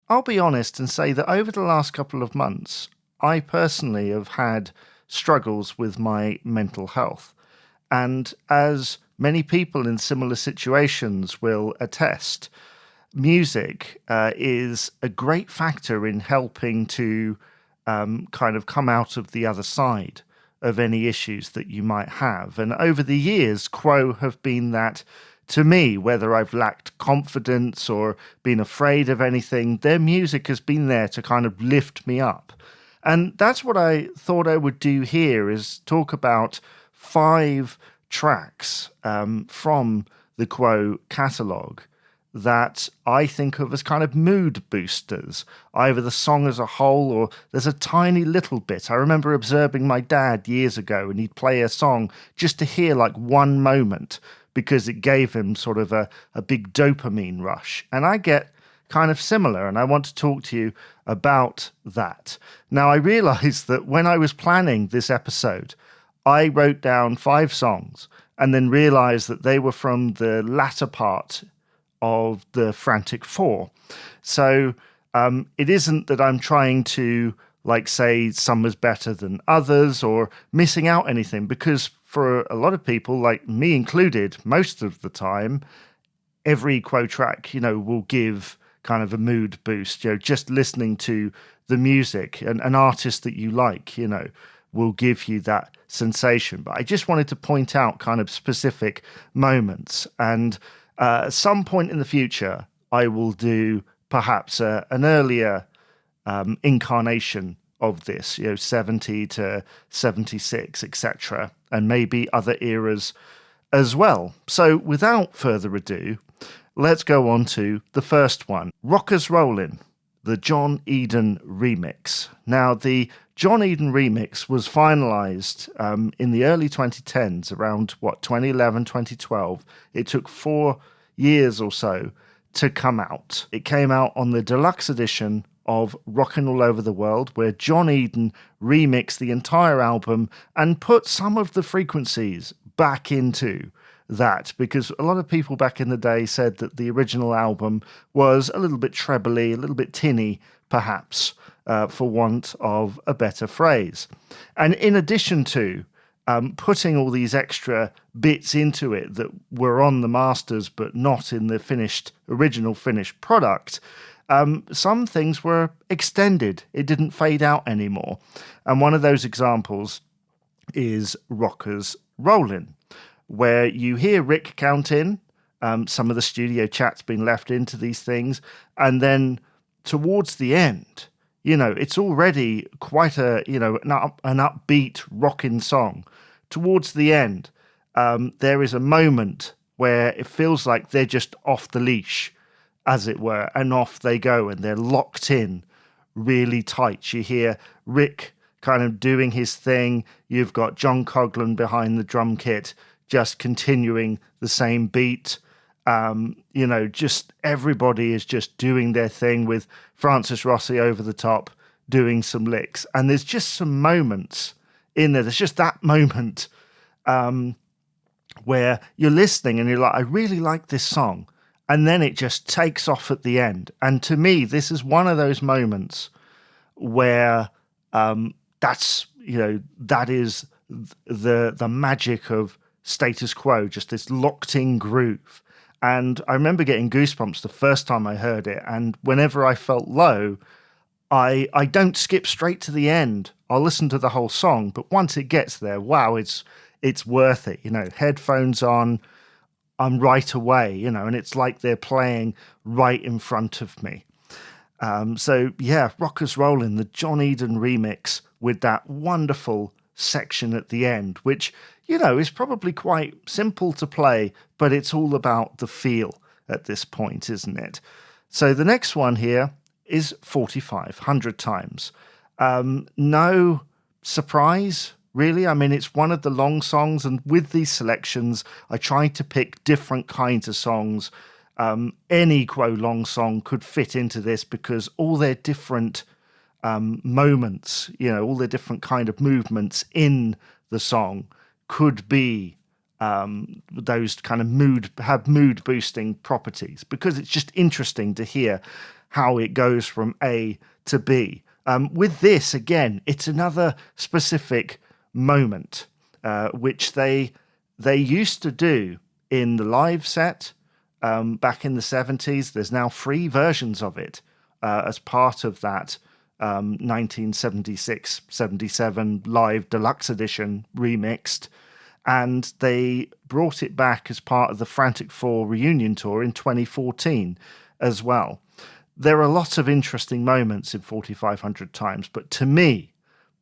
I'll be honest and say that over the last couple of months, I personally have had struggles with my mental health. And as many people in similar situations will attest, music is a great factor in helping to kind of come out of the other side of any issues that you might have. And over the years, Quo have been that to me, whether I've lacked confidence or been afraid of anything, their music has been there to kind of lift me up. And that's what I thought I would do here is talk about 5 tracks from the Quo catalogue that I think of as kind of mood boosters, either the song as a whole or there's a tiny little bit. I remember observing my dad years ago and he'd play a song just to hear like one moment because it gave him sort of a big dopamine rush. And I get kind of similar, and I want to talk to you about that. Now, I realized that when I was planning this episode, I wrote down 5 songs and then realized that they were from the latter part of the Frantic 4. So it isn't that I'm trying to say some was better than others or missing out anything, because for a lot of people, like me included, most of the time, every Quo track, will give kind of a mood boost. Just listening to the music and an artist that you like, will give you that sensation. But I just wanted to point out kind of specific moments. And at some point in the future, I will do perhaps an earlier incarnation of this, 70 to 76, etc., and maybe other eras as well. So without further ado, let's go on to the first one, Rollin, the John Eden remix. Now, the John Eden remix was finalized in the early 2010s, around 2011, 2012. It took 4 years or so to come out. It came out on the deluxe edition of Rockin' All Over the World, where John Eden remixed the entire album and put some of the frequencies back into that, because a lot of people back in the day said that the original album was a little bit trebly, a little bit tinny, perhaps, for want of a better phrase. And in addition to putting all these extra bits into it that were on the masters but not in the original finished product, some things were extended. It didn't fade out anymore. And one of those examples is Rollin, where you hear Rick count in, some of the studio chat's been left into these things, and then towards the end, it's already quite an upbeat rocking song. Towards the end, there is a moment where it feels like they're just off the leash, as it were, and off they go, and they're locked in really tight. You hear Rick kind of doing his thing. You've got John Coghlan behind the drum kit, just continuing the same beat. Just everybody is just doing their thing with Francis Rossi over the top, doing some licks. And there's just some moments in there. There's just that moment where you're listening and you're like, I really like this song. And then it just takes off at the end. And to me, this is one of those moments where that is the magic of Status Quo, just this locked-in groove. And I remember getting goosebumps the first time I heard it. And whenever I felt low, I don't skip straight to the end. I'll listen to the whole song. But once it gets there, wow, it's worth it. Headphones on, I'm right away, and it's like they're playing right in front of me. Rollin, the John Eden remix with that wonderful section at the end, which, is probably quite simple to play, but it's all about the feel at this point, isn't it? So the next one here is 4,500 times. No surprise, really. I mean, it's one of the long songs, and with these selections, I tried to pick different kinds of songs. Any Quo long song could fit into this because all their different moments, all their different kind of movements in the song could be those kind of mood boosting properties, because it's just interesting to hear how it goes from A to B. With this, again, it's another specific moment, which they used to do in the live set back in the 70s. There's now 3 versions of it as part of that 1976-77 live deluxe edition remixed. And they brought it back as part of the Frantic 4 reunion tour in 2014 as well. There are lots of interesting moments in 4,500 Times, but to me,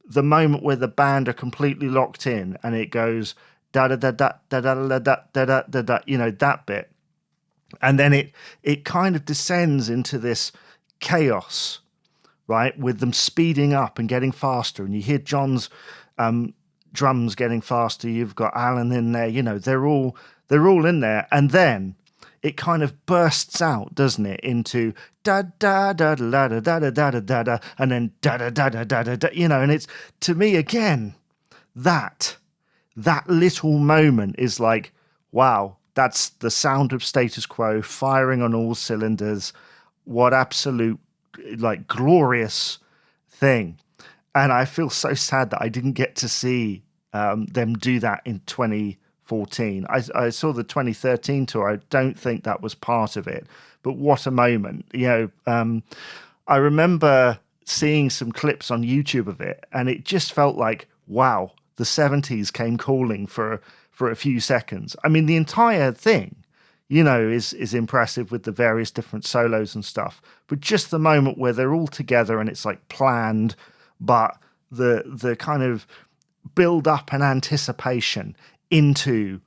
the moment where the band are completely locked in and it goes da da da da da da da da da da da, you know, that bit, and then it kind of descends into this chaos, right, with them speeding up and getting faster, and you hear John's drums getting faster. You've got Alan in there, you know, they're all in there, and then it kind of bursts out, doesn't it, into da da da da da da da da da da, and then da da da da da da, you know, and it's, to me, again, that little moment is like, wow, that's the sound of Status Quo firing on all cylinders. What absolute, like, glorious thing. And I feel so sad that I didn't get to see them do that in 2014. I saw the 2013 tour. I don't think that was part of it. But what a moment. You know, I remember seeing some clips on YouTube of it, and it just felt like, wow, the 70s came calling for a few seconds. I mean, the entire thing, you know, is impressive with the various different solos and stuff. But just the moment where they're all together and it's like planned, but the kind of build up and anticipation into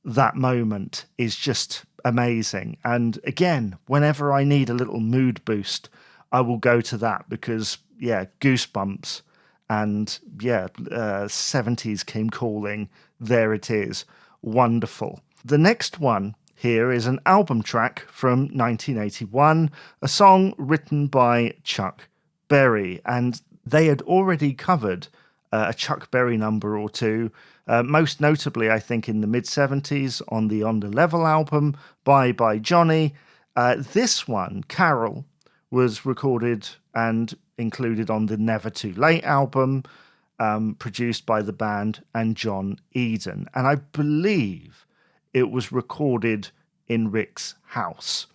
that moment is just amazing. And again, whenever I need a little mood boost, I will go to that because, yeah, goosebumps. And yeah, 70s came calling. There it is. Wonderful. The next one here is an album track from 1981, a song written by Chuck Berry. And they had already covered a Chuck Berry number or two, most notably, I think, in the mid-70s on the On the Level album, Bye Bye Johnny. This one, Carol, was recorded and included on the Never Too Late album, produced by the band and John Eden. And I believe it was recorded in Rick's house.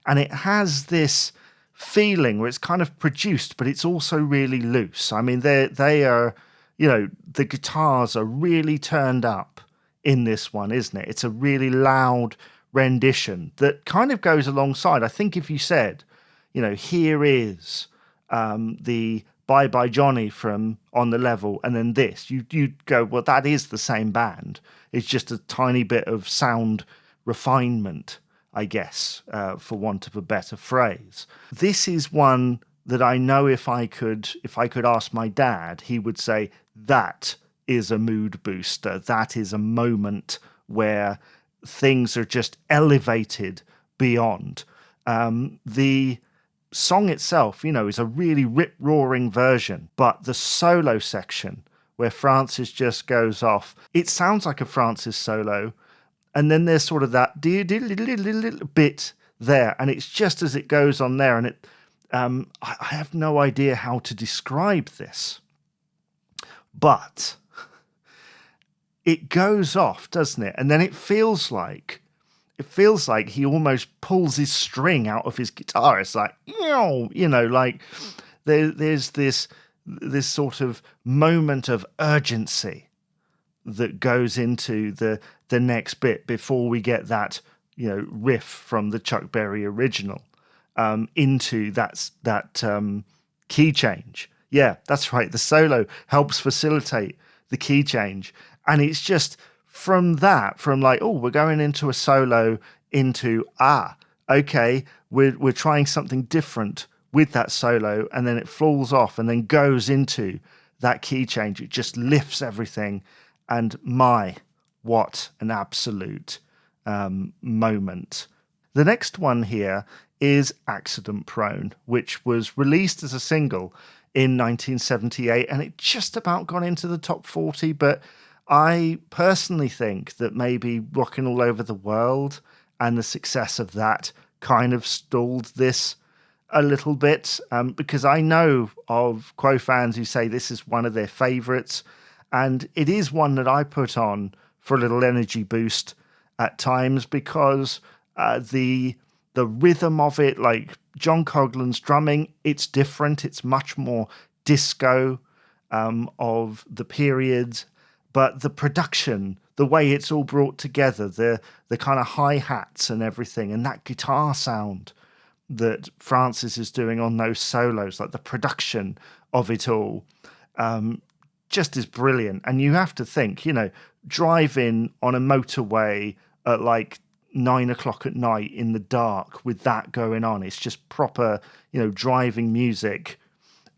And it has this feeling where it's kind of produced, but it's also really loose. I mean, they are, you know, the guitars are really turned up in this one, isn't it? It's a really loud rendition that kind of goes alongside. I think if you said, you know, here is the Bye Bye Johnny from On the Level, and then this, you'd go, well, that is the same band. It's just a tiny bit of sound refinement, I guess, for want of a better phrase. This is one that I know if I could ask my dad, he would say, that is a mood booster. That is a moment where things are just elevated beyond. The song itself, you know, is a really rip-roaring version, but the solo section where Francis just goes off, it sounds like a Francis solo, and then there's sort of that bit there, and it's just as it goes on there, and it I have no idea how to describe this, but it goes off, doesn't it? And then it feels like he almost pulls his string out of his guitar. It's like, you know, like there's this sort of moment of urgency that goes into the next bit before we get that, you know, riff from the Chuck Berry original into that key change. Yeah, that's right. The solo helps facilitate the key change, and it's just from like, oh, we're going into a solo into, okay, we're trying something different with that solo, and then it falls off and then goes into that key change. It just lifts everything, and what an absolute moment. The next one here is Accident Prone, which was released as a single in 1978, and it just about got into the top 40, but I personally think that maybe Rockin' All Over the World and the success of that kind of stalled this a little bit, because I know of Quo fans who say this is one of their favourites, and it is one that I put on for a little energy boost at times, because the rhythm of it, like John Coughlin's drumming, it's different. It's much more disco of the period, but the production, the way it's all brought together, the kind of hi-hats and everything, and that guitar sound that Francis is doing on those solos, like the production of it all, just is brilliant. And you have to think, driving on a motorway at like 9 o'clock at night in the dark with that going on, it's just proper, driving music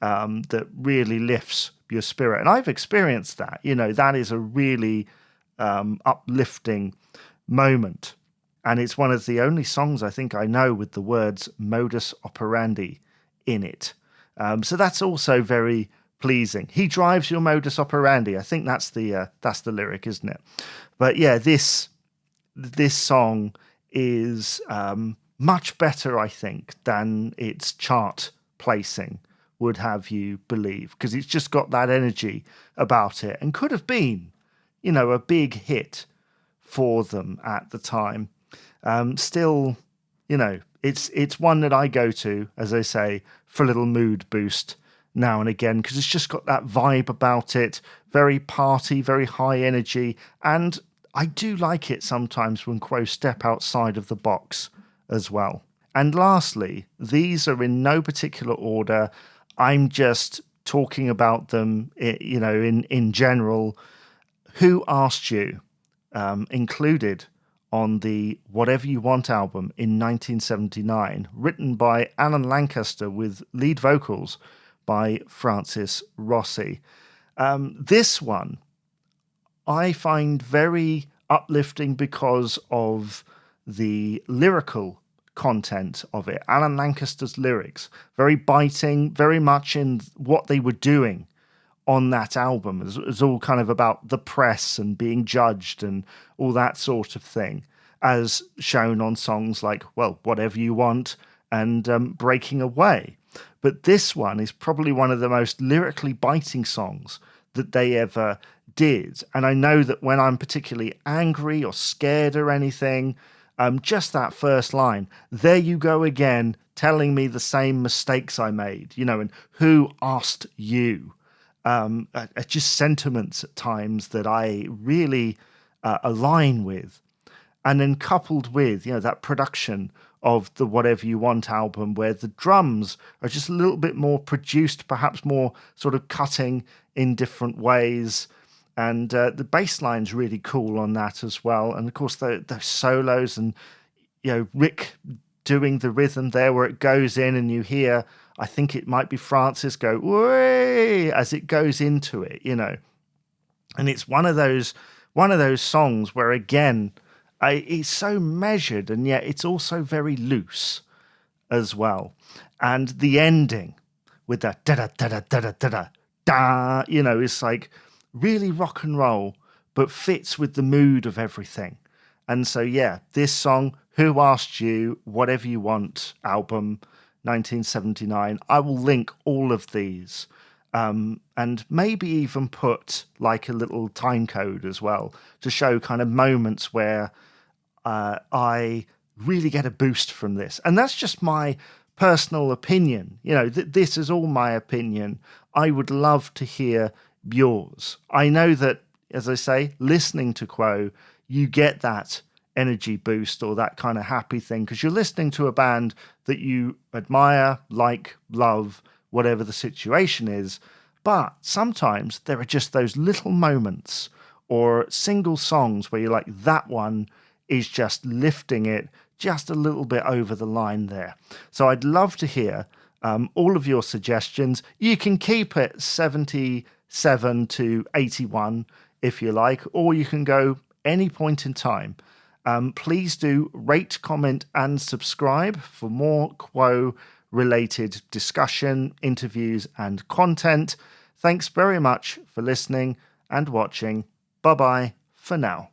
that really lifts your spirit. And I've experienced that. That is a really uplifting moment. And it's one of the only songs I think I know with the words modus operandi in it. So that's also very pleasing. He drives your modus operandi. I think that's the lyric, isn't it? But yeah, this song is much better, I think, than its chart placing would have you believe, because it's just got that energy about it and could have been, a big hit for them at the time. Still, it's one that I go to, as I say, for a little mood boost now and again, because it's just got that vibe about it, very party, very high energy, and I do like it sometimes when Quo step outside of the box as well. And lastly, these are in no particular order. I'm just talking about them, in general. Who Asked You, included on the Whatever You Want album in 1979, written by Alan Lancaster with lead vocals by Francis Rossi. This one I find very uplifting because of the lyrical content of it. Alan Lancaster's lyrics, very biting, very much in what they were doing on that album. It's all kind of about the press and being judged and all that sort of thing, as shown on songs like, well, Whatever You Want and Breaking Away. But this one is probably one of the most lyrically biting songs that they ever did. And I know that when I'm particularly angry or scared or anything, just that first line, there you go again, telling me the same mistakes I made, and who asked you? Are just sentiments at times that I really align with. And then coupled with, that production of the Whatever You Want album, where the drums are just a little bit more produced, perhaps more sort of cutting in different ways. And the bass line's really cool on that as well. And of course, those solos and, Rick doing the rhythm there where it goes in and you hear, I think it might be Francis go, way, as it goes into it, And it's one of those songs where, again, it's so measured and yet it's also very loose as well. And the ending with that da-da-da-da-da-da-da, it's like really rock and roll, but fits with the mood of everything. And so, yeah, this song, Who Asked You, Whatever You Want album, 1979. I will link all of these and maybe even put like a little time code as well to show kind of moments where I really get a boost from this. And that's just my personal opinion. This is all my opinion. I would love to hear yours. I know that, as I say, listening to Quo, you get that energy boost or that kind of happy thing because you're listening to a band that you admire, like, love, whatever the situation is. But sometimes there are just those little moments or single songs where you're like, that one is just lifting it just a little bit over the line there. So I'd love to hear all of your suggestions. You can keep it 77 to 81 if you like, or you can go any point in time. Please do rate, comment, and subscribe for more Quo-related discussion, interviews, and content. Thanks very much for listening and watching. Bye-bye for now.